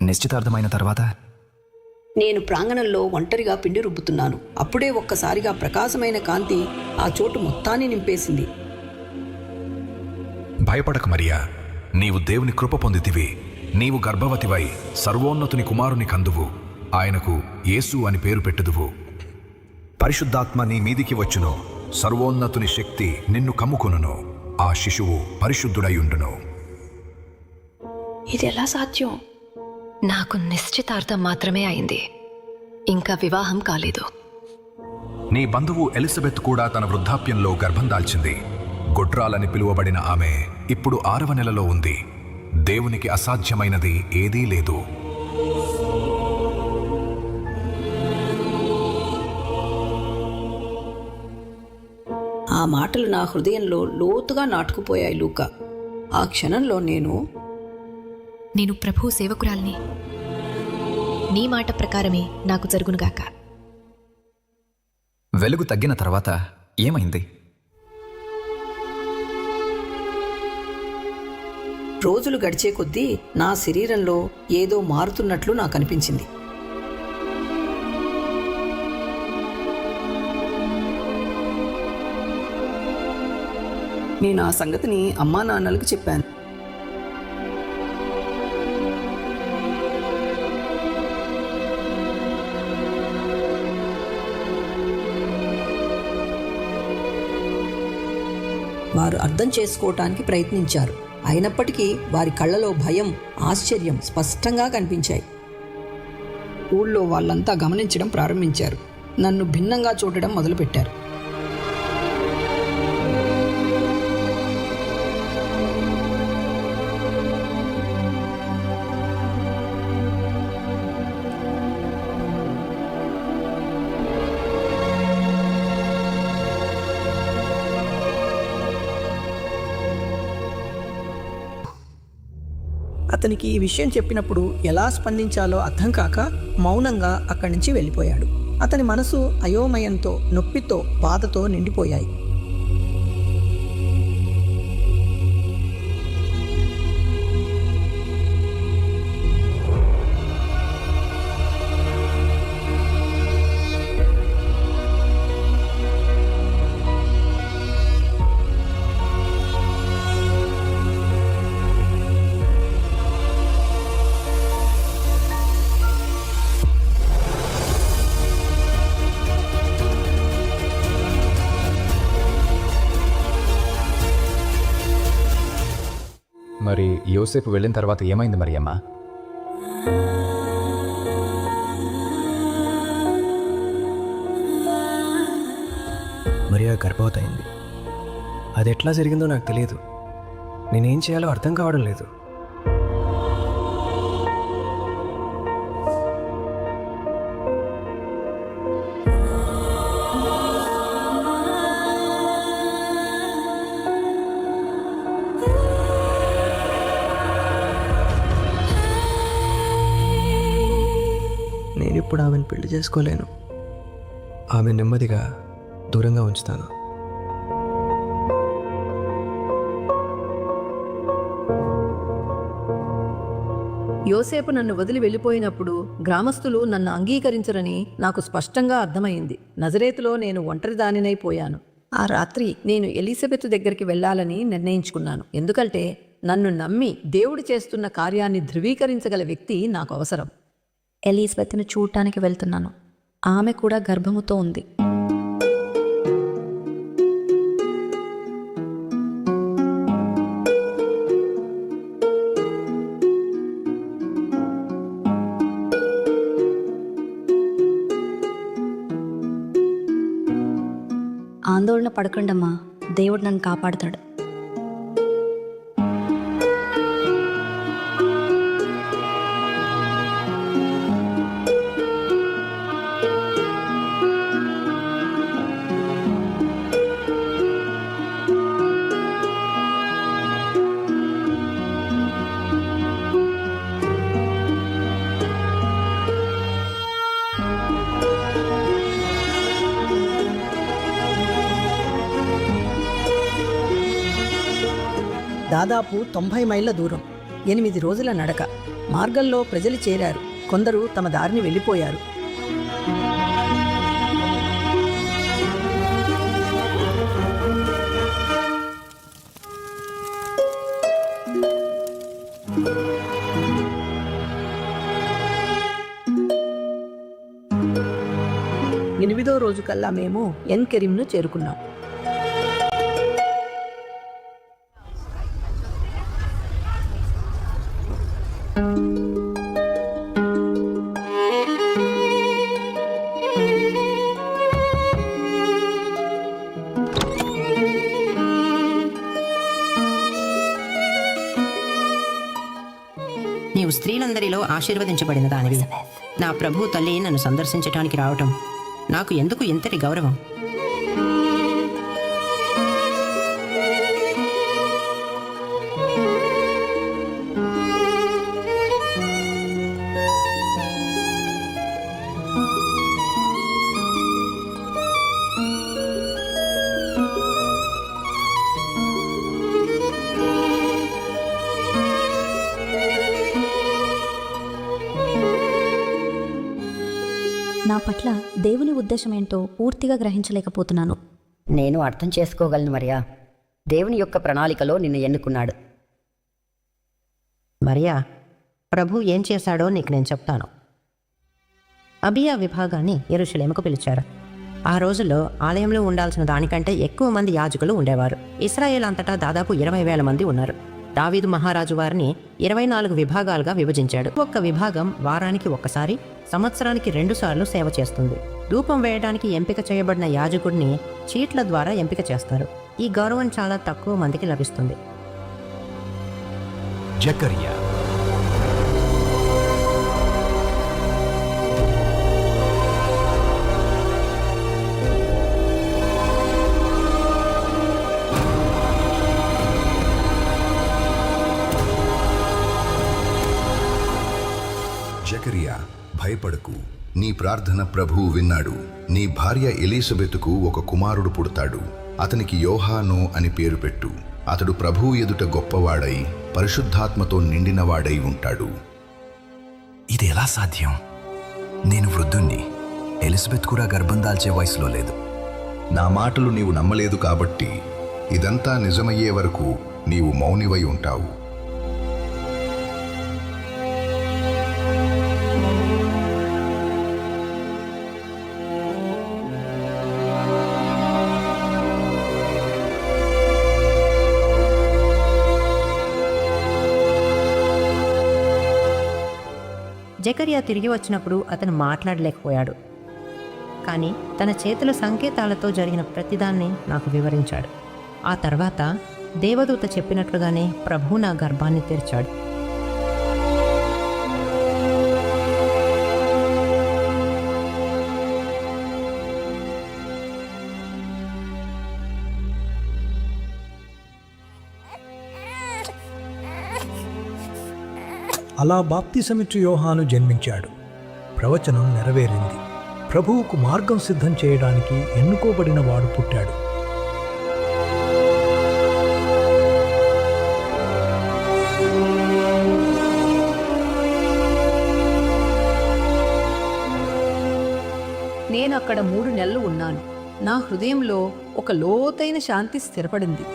నిశ్చితార్థమైన తర్వాత నేను ప్రాంగణంలో ఒంటరిగా పిండి రుబ్బుతున్నాను. అప్పుడే ఒక్కసారిగా ప్రకాశమైన కాంతి ఆ చోటు మొత్తాన్ని నింపేసింది. భయపడక మరియా, నీవు దేవుని కృప పొందితివి. నీవు గర్భవతివై సర్వోన్నతుని కుమారుని కందువు. ఆయనకు యేసు అని పేరు పెట్టుదువు. పరిశుద్ధాత్మ నీ మీదికి వచ్చును. సర్వోన్నతుని శక్తి నిన్ను కమ్ముకొనును. ఆ శిశువు పరిశుద్ధుడయుండును. ఇది ఎలా సాధ్యం? నాకు నిశ్చితార్థం మాత్రమే అయింది, ఇంకా వివాహం కాలేదు. నీ బంధువు ఎలిజబెత్ కూడా తన వృద్ధాప్యంలో గర్భం దాల్చింది. గొడ్రాలని పిలువబడిన ఆమె ఇప్పుడు 6వ నెలలో ఉంది. దేవునికి అసాధ్యమైనది ఏదీ లేదు. ఆ మాటలు నా హృదయంలో లోతుగా నాటుకుపోయాయి లూకా. ఆ క్షణంలో నేను ప్రభు సేవకురాల్ని, నీ మాట ప్రకారమే నాకు జరుగునుగాక. వెలుగు తగ్గిన తర్వాత ఏమైంది? రోజులు గడిచే కొద్దీ నా శరీరంలో ఏదో మారుతున్నట్లు నాకు అనిపించింది. నేను ఆ సంగతిని అమ్మా నాన్నలకు చెప్పాను. వారు అర్థం చేసుకోవటానికి ప్రయత్నించారు. అయినప్పటికీ వారి కళ్ళలో భయం, ఆశ్చర్యం స్పష్టంగా కనిపించాయి. ఊళ్ళో వాళ్ళంతా గమనించడం ప్రారంభించారు. నన్ను భిన్నంగా చూడడం మొదలుపెట్టారు. అతనికి ఈ విషయం చెప్పినప్పుడు ఎలా స్పందించాలో అర్థం కాక మౌనంగా అక్కడి నుంచి వెళ్ళిపోయాడు. అతని మనసు అయోమయంతో, నొప్పితో, బాధతో నిండిపోయాయి. మరి యోసేపు వెళ్ళిన తర్వాత ఏమైంది మరియమ్మ? మరియా గర్భవతి అయింది. అది ఎట్లా జరిగిందో నాకు తెలియదు. నేనేం చేయాలో అర్థం కావడం లేదు. నేను ఇప్పుడు ఆమెను పెళ్లి చేసుకోలేను. ఆమె నెమ్మదిగా దూరంగా ఉంచుతాను. యోసేపు నన్ను వదిలి వెళ్ళిపోయినప్పుడు గ్రామస్తులు నన్ను అంగీకరించరని నాకు స్పష్టంగా అర్థమైంది. నజరేతులో నేను ఒంటరిదానినైపోయాను. ఆ రాత్రి నేను ఎలిజబెత్ దగ్గరికి వెళ్ళాలని నిర్ణయించుకున్నాను. ఎందుకంటే నన్ను నమ్మి దేవుడు చేస్తున్న కార్యాన్ని ధృవీకరించగల వ్యక్తి నాకు అవసరం. ఎలిజబెత్ను చూడటానికి వెళ్తున్నాను. ఆమె కూడా గర్భముతో ఉంది. ఆందోళన పడకండమ్మా, దేవుడు నన్ను కాపాడుతాడు. దాదాపు 90 మైళ్ళ దూరం, 8 రోజుల నడక. మార్గంలో ప్రజలు చేరారు. కొందరు తమ దారిని వెళ్ళిపోయారు. ఎనిమిదో రోజు కల్లా మేము ఎన్కెరిమ్ను చేరుకున్నాం. నీవు స్త్రీలందరిలో ఆశీర్వదించబడిన దానివి. నా ప్రభు తల్లి నన్ను సందర్శించటానికి రావటం నాకు ఎందుకు ఇంతటి గౌరవం? నా పట్ల దేవుని ఉద్దేశం ఏంటో పూర్తిగా గ్రహించలేకపోతున్నాను. నేను అర్థం చేసుకోగలను మరియా. దేవుని యొక్క ప్రణాళికలో నిన్ను ఎన్నుకున్నాడు. మరియా, ప్రభు ఏం చేశాడో నీకు నేను చెప్తాను. అబియా విభాగాన్ని యెరూషలేముకు పిలిచారు. ఆ రోజుల్లో ఆలయంలో ఉండాల్సిన దానికంటే ఎక్కువ మంది యాజకులు ఉండేవారు. ఇశ్రాయేల్ అంతటా దాదాపు 20,000 మంది ఉన్నారు. దావీదు మహారాజు వారిని 24 విభాగాలుగా విభజించాడు. ఒక్క విభాగం వారానికి ఒక్కసారి, సంవత్సరానికి 2 సార్లు సేవ చేస్తుంది. ధూపం వేయడానికి ఎంపిక చేయబడిన యాజకుడిని చీట్ల ద్వారా ఎంపిక చేస్తారు. ఈ గౌరవం చాలా తక్కువ మందికి లభిస్తుంది. జకర్యా జకరియా, భయపడకు, నీ ప్రార్థన ప్రభువు విన్నాడు. నీ భార్య ఎలీసబెతుకు ఒక కుమారుడు పుడతాడు. అతనికి యోహాను అని పేరు పెట్టు. అతడు ప్రభువు ఎదుట గొప్పవాడై పరిశుద్ధాత్మతో నిండినవాడై ఉంటాడు. ఇది ఎలా సాధ్యం? నేను వృద్ధుణ్ణి. ఎలిజబెత్ కూడా గర్భం దాల్చే వయసులో లేదు. నా మాటలు నీవు నమ్మలేదు కాబట్టి ఇదంతా నిజమయ్యే వరకు నీవు మౌనివై ఉంటావు. జకర్యా తిరిగి వచ్చినప్పుడు అతను మాట్లాడలేకపోయాడు. కానీ తన చేతుల సంకేతాలతో జరిగిన ప్రతిదాన్ని నాకు వివరించాడు. ఆ తర్వాత దేవదూత చెప్పినట్లుగానే ప్రభువు నా గర్భాన్ని తెరిచాడు. అలా బాప్తిసమిచ్చు యోహాను జన్మించాడు. ప్రవచనం నెరవేరింది. ప్రభువుకు మార్గం సిద్ధం చేయడానికి ఎన్నుకోబడిన వాడు పుట్టాడు. నేను అక్కడ 3 నెలలు ఉన్నాను. నా హృదయంలో ఒక లోతైన శాంతి స్థిరపడింది.